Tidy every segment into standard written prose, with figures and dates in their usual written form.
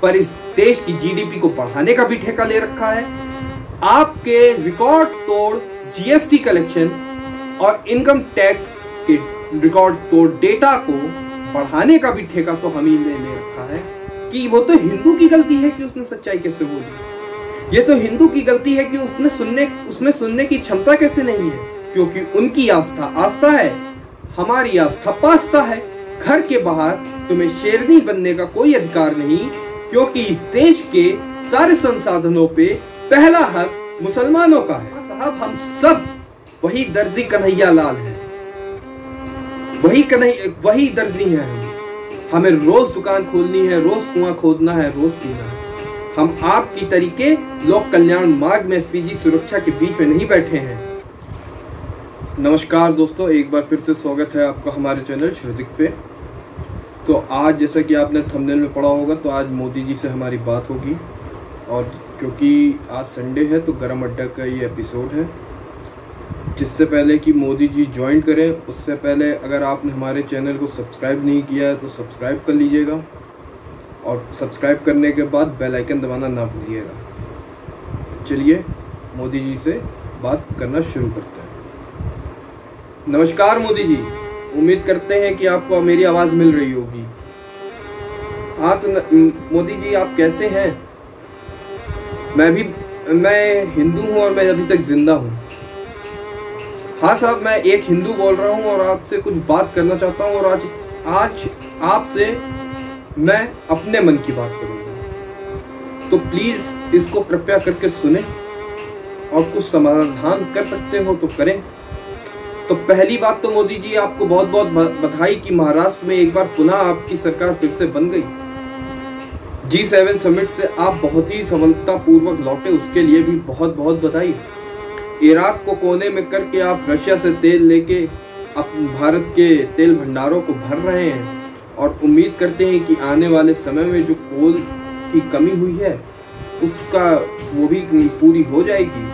पर इस देश की जीडीपी को बढ़ाने का भी ठेका ले रखा है। आपके रिकॉर्ड तोड़ जीएसटी कलेक्शन और इनकम टैक्स के रिकॉर्ड तोड़ डेटा को बढ़ाने का भी ठेका तो हम ही ने ले रखा है। कि वो तो हिंदू की गलती है कि उसने सच्चाई कैसे बोली, ये तो हिंदू की गलती है कि उसमें सुनने की क्षमता कैसे नहीं है, क्योंकि उनकी आस्था है, हमारी आस्था पास्ता है। घर के बाहर तुम्हें शेरनी बनने का कोई अधिकार नहीं, क्योंकि इस देश के सारे संसाधनों पे पहला हक मुसलमानों का है। साहब, हम सब वही दर्जी कन्हैया लाल हैं, वही दर्जी हैं। हमें रोज दुकान खोलनी है, रोज कुआं खोदना है, रोज पीना है। हम आपकी तरीके लोक कल्याण मार्ग में एसपीजी सुरक्षा के बीच में नहीं बैठे हैं। नमस्कार दोस्तों, एक बार फिर से स्वागत है आपका हमारे चैनल श्रुतिक पे। तो आज जैसा कि आपने थंबनेल में पढ़ा होगा, तो आज मोदी जी से हमारी बात होगी। और क्योंकि आज संडे है तो गरम अड्डा का ये एपिसोड है। जिससे पहले कि मोदी जी ज्वाइन करें, उससे पहले अगर आपने हमारे चैनल को सब्सक्राइब नहीं किया है तो सब्सक्राइब कर लीजिएगा, और सब्सक्राइब करने के बाद बेल आइकन दबाना ना भूलिएगा। चलिए मोदी जी से बात करना शुरू करते हैं। नमस्कार मोदी जी, उम्मीद करते हैं कि आपको मेरी आवाज़ मिल रही होगी। हाँ तो मोदी जी, आप कैसे हैं? मैं हिंदू हूँ और मैं अभी तक जिंदा हूँ। हाँ साहब, मैं एक हिंदू बोल रहा हूँ और आपसे कुछ बात करना चाहता हूँ। और आज आपसे मैं अपने मन की बात करूँगा, तो प्लीज़ इसको कृपया करके सुने और कुछ समाधान कर सकते हो तो करें। तो पहली बात तो मोदी जी, आपको बहुत बहुत बधाई कि महाराष्ट्र में एक बार पुनः आपकी सरकार फिर से बन गई। G7 समिट से आप बहुत ही सफलतापूर्वक लौटे, उसके लिए भी बहुत बहुत बधाई। इराक को कोने में करके आप रशिया से तेल लेके भारत के तेल भंडारों को भर रहे हैं, और उम्मीद करते हैं कि आने वाले समय में जो कोल की कमी हुई है उसका वो भी पूरी हो जाएगी।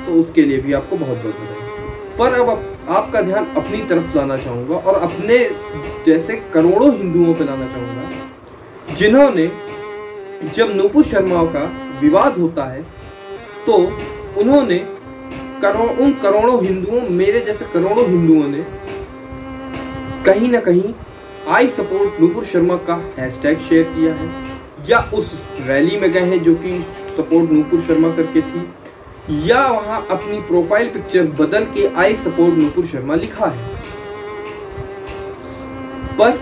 तो उसके लिए भी आपको बहुत बहुत बधाई। पर अब आपका ध्यान अपनी तरफ लाना चाहूँगा और अपने जैसे करोड़ों हिंदुओं पर लाना चाहूँगा, जिन्होंने जब नूपुर शर्मा का विवाद होता है तो उन्होंने उन करोड़ों हिंदुओं, मेरे जैसे करोड़ों हिंदुओं ने कहीं ना कहीं आई सपोर्ट नूपुर शर्मा का हैशटैग शेयर किया है, या उस रैली में गए हैं जो कि सपोर्ट नूपुर शर्मा करके थी, या वहां अपनी प्रोफाइल पिक्चर बदल के आई सपोर्ट नूपुर शर्मा लिखा है। पर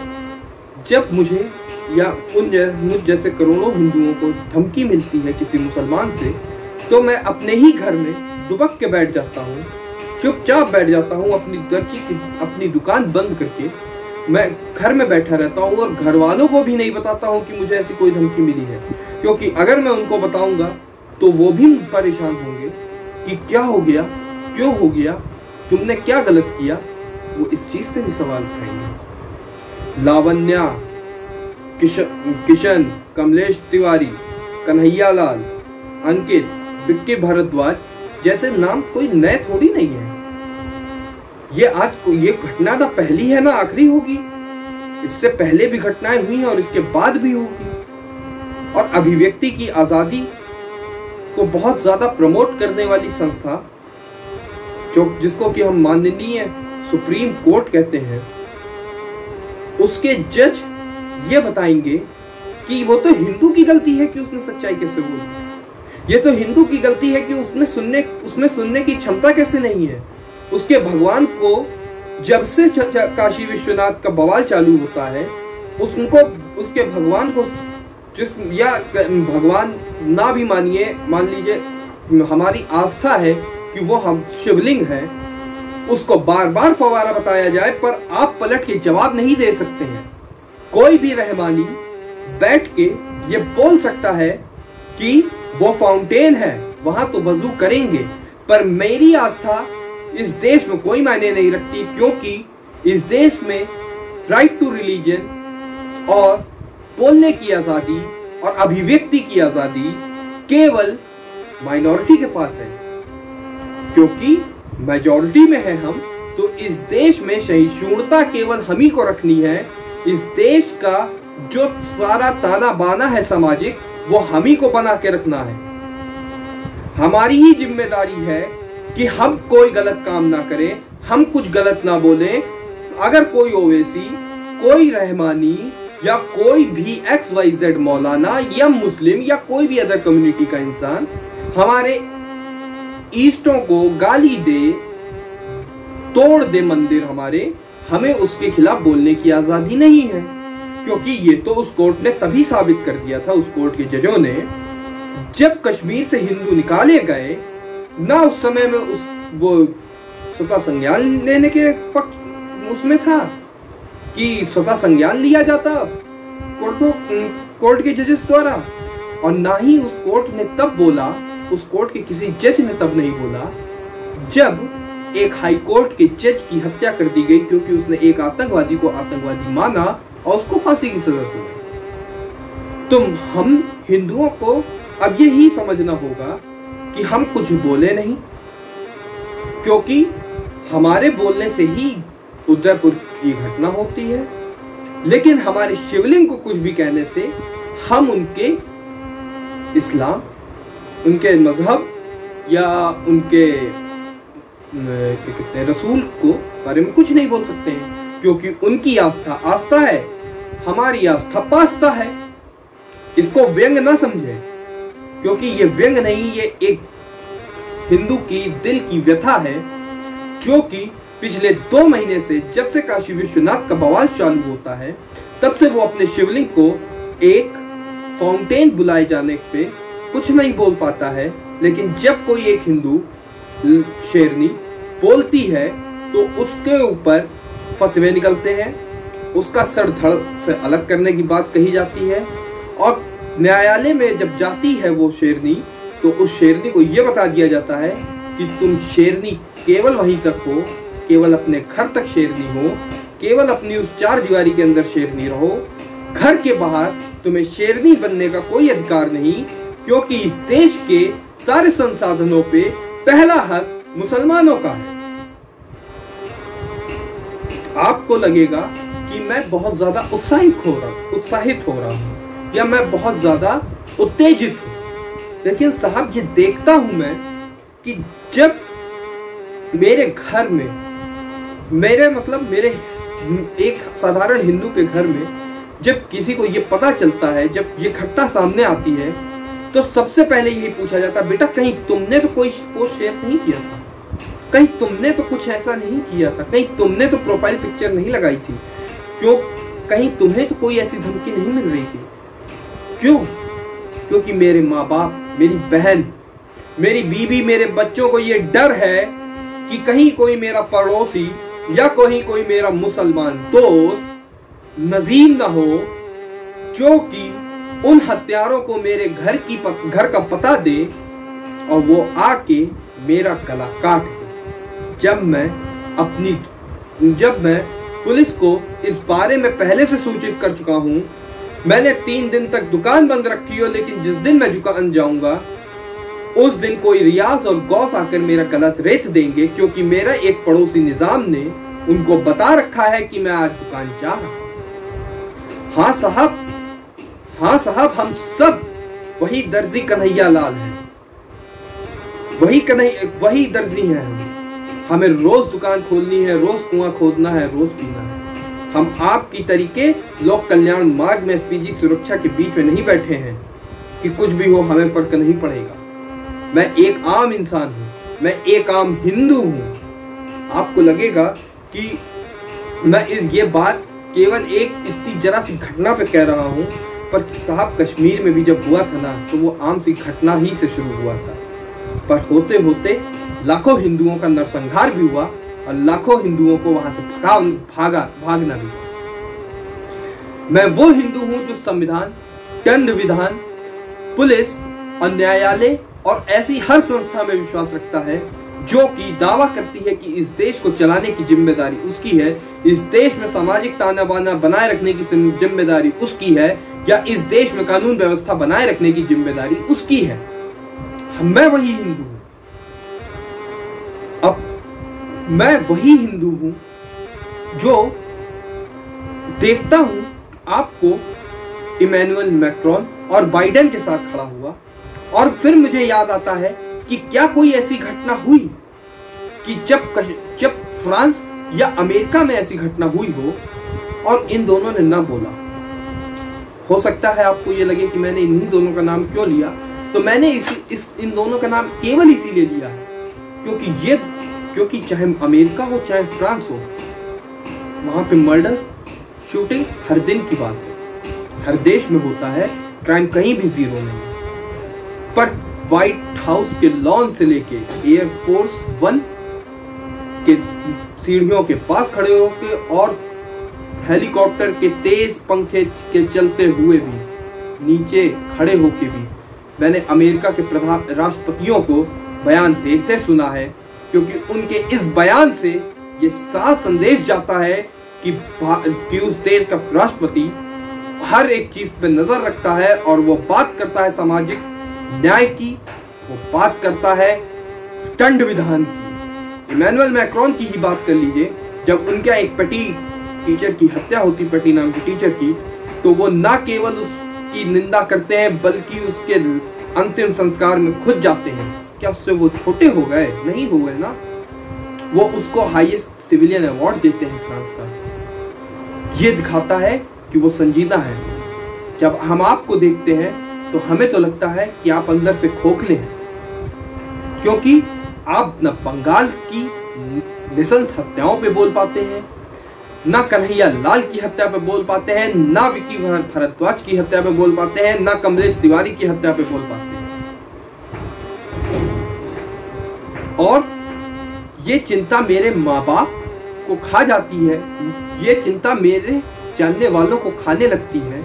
जब मुझे या मुझ जैसे करोड़ों हिंदुओं को धमकी मिलती है किसी मुसलमान से, तो मैं अपने ही घर में दुबक के बैठ जाता हूँ, चुपचाप बैठ जाता हूँ, अपनी दुकान बंद करके मैं घर में बैठा रहता हूँ, और घर वालों को भी नहीं बताता हूँ कि मुझे ऐसी कोई धमकी मिली है। क्योंकि अगर मैं उनको बताऊंगा तो वो भी परेशान होंगे कि क्या हो गया, क्यों हो गया, तुमने क्या गलत किया। वो इस चीज पे भी सवाल उठाएंगे। लावण्या, किशन, कमलेश तिवारी, कन्हैया लाल, अंकित, विक्की भारद्वाज जैसे नाम कोई नए थोड़ी नहीं है। ये घटना ना पहली है ना आखिरी होगी। इससे पहले भी घटनाएं हुई हैं और इसके बाद भी होगी। और अभिव्यक्ति की आजादी को बहुत ज्यादा प्रमोट करने वाली संस्था, जिसको कि हम माननीय सुप्रीम कोर्ट कहते हैं, उसके जज ये बताएंगे कि वो तो हिंदू की गलती है कि उसने सच्चाई कैसे बोली, ये तो हिंदू की गलती है कि उसमें सुनने की क्षमता कैसे नहीं है। उसके भगवान को जब से काशी विश्वनाथ का बवाल चालू होता है, उसके भगवान को या भगवान ना भी मानिए, मान लीजिए हमारी आस्था है कि वो हम शिवलिंग है, उसको बार बार फवारा बताया जाए, पर आप पलट के जवाब नहीं दे सकते हैं। कोई भी रहमानी बैठ के ये बोल सकता है कि वो फाउंटेन है, वहां तो वजू करेंगे, पर मेरी आस्था इस देश में कोई मायने नहीं रखती, क्योंकि इस देश में राइट टू रिलीजन और बोलने की आजादी और अभिव्यक्ति की आजादी केवल माइनॉरिटी के पास है। क्योंकि मेजॉरिटी में है हम, तो इस देश में सहिष्णुता केवल हम ही को रखनी है। इस देश का जो सारा ताना बाना है सामाजिक, वो हम ही को बना के रखना है। हमारी ही जिम्मेदारी है कि हम कोई गलत काम ना करें, हम कुछ गलत ना बोलें। अगर कोई ओवैसी, कोई रहमानी या कोई भी XYZ मौलाना या मुस्लिम या कोई भी अदर कम्युनिटी का इंसान हमारे ईष्टों को गाली दे, तोड़ दे मंदिर हमारे, हमें उसके खिलाफ बोलने की आजादी नहीं है। क्योंकि ये तो उस कोर्ट ने तभी साबित कर दिया था, उस कोर्ट के जजों ने, जब कश्मीर से हिंदू निकाले गए ना, उस समय में वो स्वतः संज्ञान लेने के पक्ष उसमें था कि स्वतः संज्ञान लिया जाता कोर्ट के जजेस द्वारा, और ना ही उस कोर्ट ने तब बोला, उस कोर्ट के किसी जज ने तब नहीं बोला जब एक हाई कोर्ट के जज की हत्या कर दी गई, क्योंकि उसने एक आतंकवादी को आतंकवादी माना और उसको फांसी की सजा सुनाई। तो हम हिंदुओं को अब यही समझना होगा कि हम कुछ बोले नहीं, क्योंकि हमारे बोलने से ही उदयपुर की घटना होती है, लेकिन हमारे शिवलिंग को कुछ भी कहने से हम उनके इस्लाम, उनके मजहब या उनके रसूल को बारे में कुछ नहीं बोल सकते हैं, क्योंकि उनकी आस्था आस्था है, हमारी आस्था पास्ता है। इसको व्यंग ना समझे, क्योंकि ये व्यंग नहीं, ये एक हिंदू की दिल की व्यथा है, जो कि पिछले 2 महीने से, जब से काशी विश्वनाथ का बवाल चालू होता है, तब से वो अपने शिवलिंग को एक फाउंटेन बुलाए जाने पे कुछ नहीं बोल पाता है। लेकिन जब कोई एक हिंदू शेरनी बोलती है तो उसके ऊपर फतवे निकलते हैं, उसका सर धड़ से अलग करने की बात कही जाती है, और न्यायालय में जब जाती है वो शेरनी, तो उस शेरनी को यह बता दिया जाता है कि तुम शेरनी केवल वहीं तक हो, केवल अपने घर तक शेरनी हो, केवल अपनी उस 4 दीवारी के अंदर शेरनी रहो, घर के बाहर तुम्हें शेरनी बनने का कोई अधिकार नहीं, क्योंकि इस देश के सारे संसाधनों पे पहला हक मुसलमानों का है। आपको लगेगा कि मैं बहुत ज्यादा उत्साहित हो रहा हूं या मैं बहुत ज्यादा उत्तेजित हूं, लेकिन साहब ये देखता हूं मैं कि जब मेरे घर में, मेरे एक साधारण हिंदू के घर में जब किसी को ये पता चलता है, जब ये घटना सामने आती है, तो सबसे पहले यही पूछा जाता है, बेटा कहीं तुमने तो कोई पोस्ट शेयर नहीं किया था, कहीं तुमने तो कुछ ऐसा नहीं किया था, कहीं तुमने तो प्रोफाइल पिक्चर नहीं लगाई थी, क्यों, कहीं तुम्हें तो कोई ऐसी धमकी नहीं मिल रही थी, क्यों? क्योंकि मेरे माँ बाप, मेरी बहन, मेरी बीवी, मेरे बच्चों को ये डर है कि कहीं कोई मेरा पड़ोसी या कोई मेरा मुसलमान दोस्त नजीम ना हो, जो कि उन हत्यारों को मेरे घर का पता दे और वो आके मेरा गला काट दे। जब मैं पुलिस को इस बारे में पहले से सूचित कर चुका हूं, मैंने 3 दिन तक दुकान बंद रखी हो, लेकिन जिस दिन मैं दुकान जाऊंगा उस दिन कोई रियाज और गौस आकर मेरा गला रेत देंगे, क्योंकि मेरा एक पड़ोसी निजाम ने उनको बता रखा है कि मैं आज दुकान जा रहा हूं। हाँ साहब, हम सब वही दर्जी कन्हैया लाल हैं, वही दर्जी हैं। हमें रोज दुकान खोलनी है, रोज कुआं खोदना है, रोज पीना है। हम आपकी तरीके लोक कल्याण मार्ग में SPG सुरक्षा के बीच में नहीं बैठे हैं कि कुछ भी हो हमें फर्क नहीं पड़ेगा। मैं एक आम इंसान हूं, मैं एक आम हिंदू हूं। आपको लगेगा कि मैं ये बात केवल एक इतनी जरा सी घटना पे कह रहा हूं, पर साहब कश्मीर में भी जब हुआ था ना, तो वो आम सी घटना ही से शुरू हुआ था, पर होते होते लाखों हिंदुओं का नरसंहार भी हुआ और लाखों हिंदुओं को वहां से भागना भी हुआ। मैं वो हिंदू हूं जो संविधान, दंड विधान, पुलिस और न्यायालय और ऐसी हर संस्था में विश्वास रखता है जो कि दावा करती है कि इस देश को चलाने की जिम्मेदारी उसकी है, इस देश में सामाजिक ताना बाना बनाए रखने की जिम्मेदारी उसकी है, या इस देश में कानून व्यवस्था बनाए रखने की जिम्मेदारी उसकी है। मैं वही हिंदू हूं। अब मैं वही हिंदू हूं जो देखता हूं आपको इमैनुअल मैक्रोन और बाइडेन के साथ खड़ा हुआ। और फिर मुझे याद आता है कि क्या कोई ऐसी घटना हुई कि जब फ्रांस या अमेरिका में ऐसी घटना हुई हो और इन दोनों ने ना बोला। हो सकता है आपको ये लगे कि मैंने इन्हीं दोनों का नाम क्यों लिया, तो मैंने इन दोनों का नाम केवल इसीलिए लिया है क्योंकि चाहे अमेरिका हो चाहे फ्रांस हो, वहां पे मर्डर शूटिंग हर दिन की बात है, हर देश में होता है, क्राइम कहीं भी जीरो नहीं। पर व्हाइट हाउस के लॉन से लेके एयरफोर्स 1 के सीढ़ियों के पास खड़े होके और हेलीकॉप्टर के तेज पंखे के चलते हुए भी नीचे खड़े होके भी मैंने अमेरिका के राष्ट्रपतियों को बयान देते सुना है, क्योंकि उनके इस बयान से ये साफ संदेश जाता है कि उस देश का राष्ट्रपति हर एक चीज पे नजर रखता है और वो बात करता है सामाजिक न्याय की, वो बात करता है दंड विधान की। इमैनुअल मैक्रोन की ही बात कर लीजिए, जब उनका एक पेटी टीचर की हत्या होती, पेटी नाम की टीचर की, तो वो ना केवल उसकी निंदा करते हैं बल्कि उसके अंतिम संस्कार में खुद जाते हैं। क्या उससे वो छोटे हो गए? नहीं हो गए ना। वो उसको हाईएस्ट सिविलियन अवार्ड देते हैं फ्रांस का। ये दिखाता है कि वो संजीदा है। जब हम आपको देखते हैं तो हमें तो लगता है कि आप अंदर से खोखले हैं, क्योंकि आप न बंगाल की निशंस हत्याओं पे बोल पाते हैं, ना कन्हैया लाल की हत्या पे बोल पाते हैं, ना विकी भारद्वाज की हत्या पे बोल पाते हैं, ना कमलेश तिवारी की हत्या पे बोल पाते हैं। और ये चिंता मेरे माँ बाप को खा जाती है, ये चिंता मेरे जानने वालों को खाने लगती है,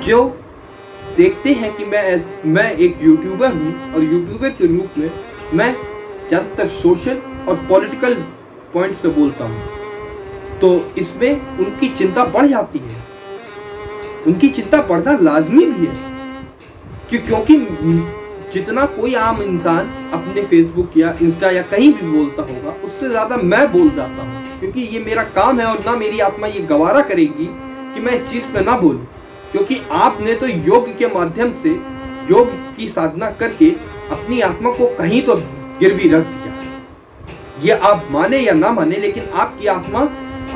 जो देखते हैं कि मैं एक यूट्यूबर हूँ और यूट्यूबर के रूप में मैं ज़्यादातर सोशल और पॉलिटिकल पॉइंट्स पे बोलता हूँ, तो इसमें उनकी चिंता बढ़ जाती है। उनकी चिंता बढ़ना लाजमी भी है, क्योंकि जितना कोई आम इंसान अपने फेसबुक या इंस्टा या कहीं भी बोलता होगा, उससे ज्यादा मैं बोल जाता हूँ, क्योंकि ये मेरा काम है और ना मेरी आत्मा ये गवारा करेगी कि मैं इस चीज पे ना बोलूं। क्योंकि आपने तो योग के माध्यम से, योग की साधना करके अपनी आत्मा को कहीं तो गिरवी रख दिया। ये आप माने या ना माने, लेकिन आपकी आत्मा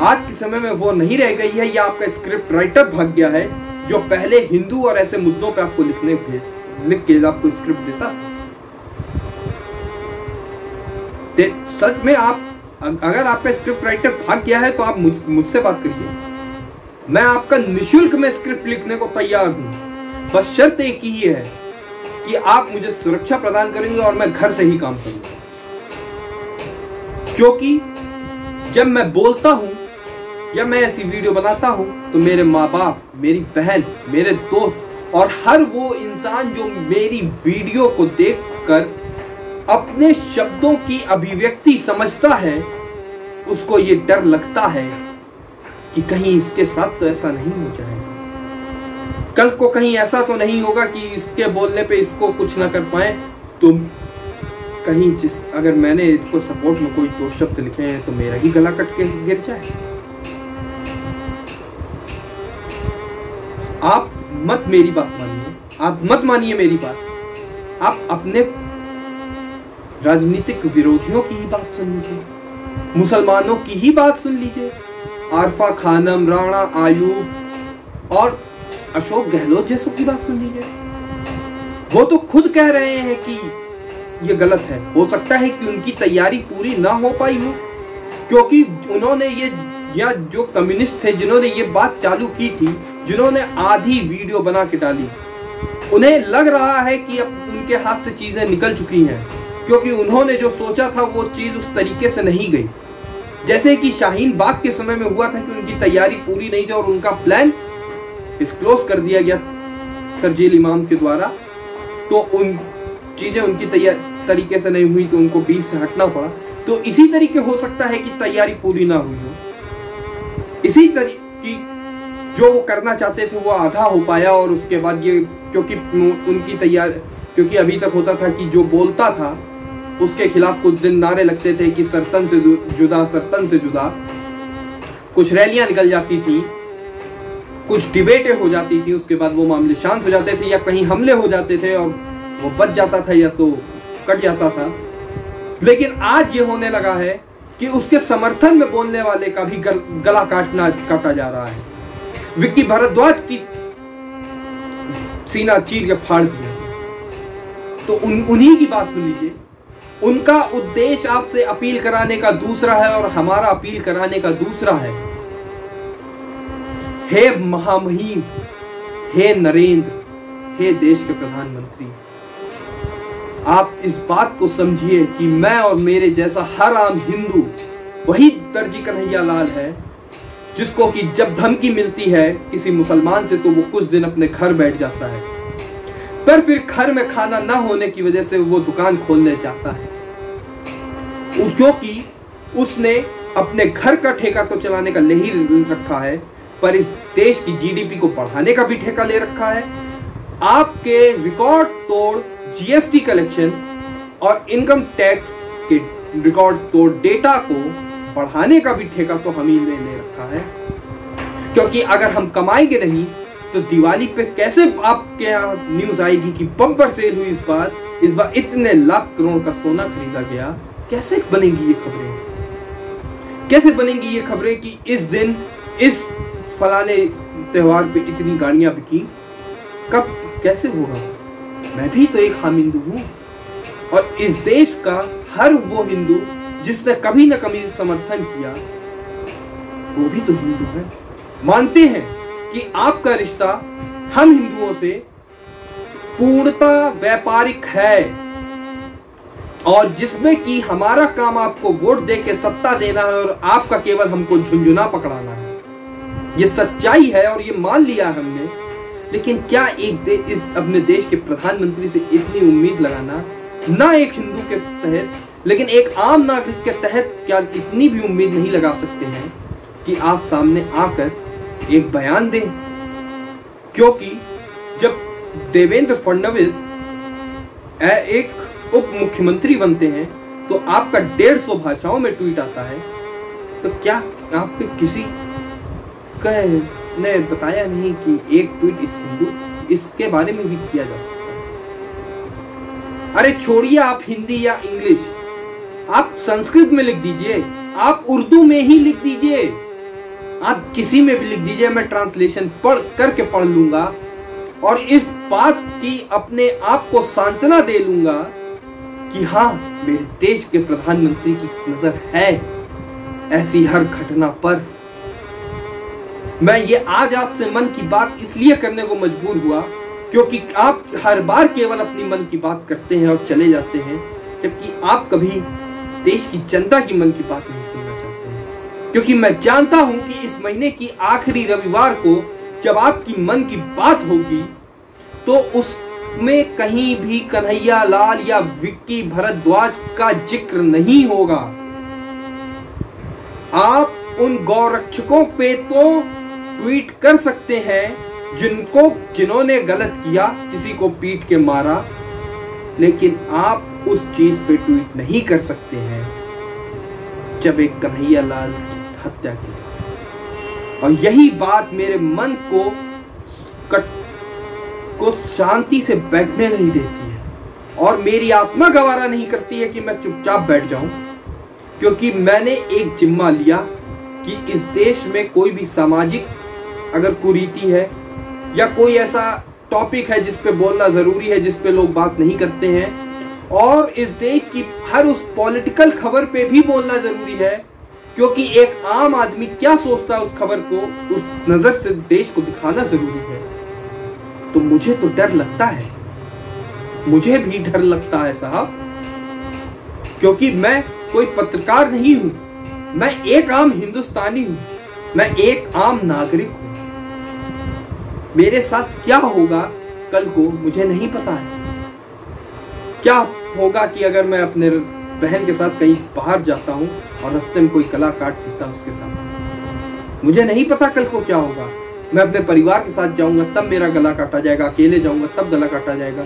आज के समय में वो नहीं रह गई है, या आपका स्क्रिप्ट राइटर भाग गया है, जो पहले हिंदू और ऐसे मुद्दों पे आपको लिख के आपको स्क्रिप्ट देता। सच में आप अगर आपका स्क्रिप्ट राइटर भाग गया है तो आप मुझसे बात करिए, मैं आपका निशुल्क में स्क्रिप्ट लिखने को तैयार हूं। बस शर्त एक ही है कि आप मुझे सुरक्षा प्रदान करेंगे और मैं घर से ही काम करूंगा। क्योंकि जब मैं बोलता हूं या मैं ऐसी वीडियो बनाता हूं तो मेरे माँ बाप, मेरी बहन, मेरे दोस्त और हर वो इंसान जो मेरी वीडियो को देखकर अपने शब्दों की अभिव्यक्ति समझता है, उसको ये डर लगता है कि कहीं इसके साथ तो ऐसा नहीं हो जाएगा, कल को कहीं ऐसा तो नहीं होगा कि इसके बोलने पे इसको कुछ ना कर पाए, तो कहीं अगर मैंने इसको सपोर्ट में कोई दो शब्द लिखे हैं तो मेरा ही गला कट के गिर जाए। आप मत मेरी बात मानिए, आप मत मानिए मेरी बात, आप अपने राजनीतिक विरोधियों की ही बात सुन लीजिए, मुसलमानों की ही बात सुन लीजिए, आरफा खानम, राणा आयूब और अशोक गहलोत जैसों की बात सुन लीजिए। वो तो खुद कह रहे हैं कि ये गलत है। हो सकता है कि उनकी तैयारी पूरी ना हो पाई हो, क्योंकि उन्होंने ये, या जो कम्युनिस्ट थे जिन्होंने ये बात चालू की थी, जिन्होंने आधी वीडियो बना के डाली, उन्हें लग रहा है कि अब उनके हाथ से चीजें निकल चुकी हैं, क्योंकि उन्होंने जो सोचा था वो चीज उस तरीके से नहीं गई। जैसे कि शाहीन बाग के समय में हुआ था कि उनकी तैयारी पूरी नहीं थी और उनका प्लान डिस्क्लोज कर दिया गया सरजील इमाम के द्वारा, तो उन चीजें उनकी तरीके से नहीं हुई तो उनको बीच से हटना पड़ा। तो इसी तरीके हो सकता है कि तैयारी पूरी ना हुई हो, इसी तरीके जो वो करना चाहते थे वो आधा हो पाया, और उसके बाद ये, क्योंकि उनकी तैयारी, क्योंकि अभी तक होता था कि जो बोलता था उसके खिलाफ कुछ दिन नारे लगते थे कि सरतन से जुदा, सरतन से जुदा, कुछ रैलियां निकल जाती थी कुछ डिबेटें हो जाती थी, उसके बाद वो मामले शांत हो जाते थे या कहीं हमले हो जाते थे और वो बच जाता था या तो कट जाता था। लेकिन आज ये होने लगा है कि उसके समर्थन में बोलने वाले का भी गला काटा जा रहा है। विक्की भारद्वाज की सीना चीर के फाड़ दिया। तो उन्हीं की बात सुन लीजिए। उनका उद्देश्य आपसे अपील कराने का दूसरा है और हमारा अपील कराने का दूसरा है। हे महामहिम, हे नरेंद्र, हे देश के प्रधानमंत्री, आप इस बात को समझिए कि मैं और मेरे जैसा हर आम हिंदू वही दर्जी कन्हैया लाल है जिसको कि जब धमकी मिलती है किसी मुसलमान से तो वो कुछ दिन अपने घर बैठ जाता है, पर फिर घर में खाना ना होने की वजह से वो दुकान खोलने जाता है, क्योंकि उसने अपने घर का ठेका तो चलाने का ले ही रखा है, पर इस देश की जीडीपी को बढ़ाने का भी ठेका ले रखा है। आपके रिकॉर्ड तोड़ जीएसटी कलेक्शन और इनकम टैक्स के रिकॉर्ड तोड़ डेटा को बढ़ाने का भी ठेका तो हम ही ने ले रखा है। क्योंकि अगर हम कमाएंगे नहीं तो दिवाली पे कैसे आपके यहाँ न्यूज आएगी कि बम्पर सेल हुई इस बार इतने लाख करोड़ का सोना खरीदा गया। कैसे बनेंगी ये खबरें? कैसे बनेंगी ये खबरें कि इस दिन इस फलाने त्योहार पे इतनी गाड़ियां बिकी? कब कैसे होगा? मैं भी तो एक आम हिंदू हूं और इस देश का हर वो हिंदू जिसने कभी न कभी समर्थन किया वो भी तो हिंदू है। मानते हैं कि आपका रिश्ता हम हिंदुओं से पूर्णतः व्यापारिक है और जिसमें कि हमारा काम आपको वोट देके सत्ता देना है और आपका केवल हमको झुंझुना पकड़ाना है। ये सच्चाई है और ये मान लिया हमने। लेकिन क्या इस अपने देश के प्रधानमंत्री से इतनी उम्मीद लगाना, ना एक हिंदू के तहत लेकिन एक आम नागरिक के तहत क्या इतनी भी उम्मीद नहीं लगा सकते हैं कि आप सामने आकर एक बयान दें? क्योंकि जब देवेंद्र फडणवीस एक उप मुख्यमंत्री बनते हैं तो आपका 150 भाषाओं में ट्वीट आता है, तो क्या आपके किसी ने बताया नहीं कि एक ट्वीट इसके बारे में भी किया जा सकता है? अरे छोड़िए आप हिंदी या इंग्लिश, आप संस्कृत में लिख दीजिए, आप उर्दू में ही लिख दीजिए, आप किसी में भी लिख दीजिए, मैं ट्रांसलेशन पढ़ लूंगा और इस बात की अपने आप को सांत्वना दे लूंगा कि हाँ, मेरे देश के प्रधानमंत्री की नजर है ऐसी हर घटना पर। मैं ये आज आपसे मन की बात इसलिए करने को मजबूर हुआ क्योंकि आप हर बार केवल अपनी मन की बात करते हैं और चले जाते हैं, जबकि आप कभी देश की जनता की मन की बात नहीं सुनना चाहते हैं। क्योंकि मैं जानता हूं कि इस महीने की आखिरी रविवार को जब आपकी मन की बात होगी तो उसमें कहीं भी कन्हैया लाल या विक्की भारद्वाज का जिक्र नहीं होगा। आप उन गौरक्षकों पे तो ट्वीट कर सकते हैं जिन्होंने गलत किया, किसी को पीट के मारा, लेकिन आप उस चीज पे ट्वीट नहीं कर सकते हैं जब एक कन्हैया लाल की हत्या की जाए। और यही बात मेरे मन को शांति से बैठने नहीं देती है और मेरी आत्मा गवारा नहीं करती है कि मैं चुपचाप बैठ जाऊं, क्योंकि मैंने एक जिम्मा लिया कि इस देश में कोई भी सामाजिक अगर कुरीति है या कोई ऐसा टॉपिक है जिस पे बोलना जरूरी है, जिस पे लोग बात नहीं करते हैं, और इस देश की हर उस पॉलिटिकल खबर पे भी बोलना जरूरी है, क्योंकि एक आम आदमी क्या सोचता है उस खबर को उस नजर से देश को दिखाना जरूरी है। तो मुझे तो डर लगता है, मुझे भी डर लगता है साहब, क्योंकि मैं कोई पत्रकार नहीं हूं, मैं एक आम हिंदुस्तानी हूं, मैं एक आम नागरिक हूं। मेरे साथ क्या होगा कल को मुझे नहीं पता है। क्या होगा कि अगर मैं अपने बहन के साथ कहीं बाहर जाता हूं और रास्ते में कोई गला काट देता उसके साथ, मुझे नहीं पता कल को क्या होगा। मैं अपने परिवार के साथ जाऊंगा तब मेरा गला काटा जाएगा, अकेले जाऊंगा तब गला काटा जाएगा,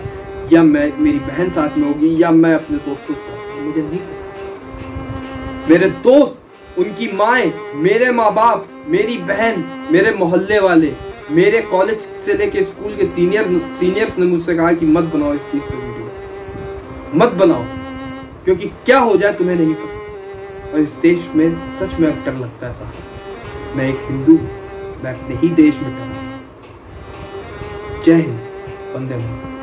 या मेरी बहन साथ में होगी या मैं अपने दोस्तों के साथ, मुझे नहीं पता। मेरे दोस्त, उनकी माएं, मेरे माँ बाप, मेरी बहन, मेरे मोहल्ले वाले, मेरे कॉलेज से लेके स्कूल के सीनियर्स ने मुझसे कहा कि मत बनाओ इस चीज पे वीडियो, मत बनाओ, क्योंकि क्या हो जाए तुम्हें नहीं पता। और इस देश में सच में अब डर लगता है साहब। मैं एक हिंदू, मैं अपने ही देश में डर। जय हिंद, वंदे मातरम।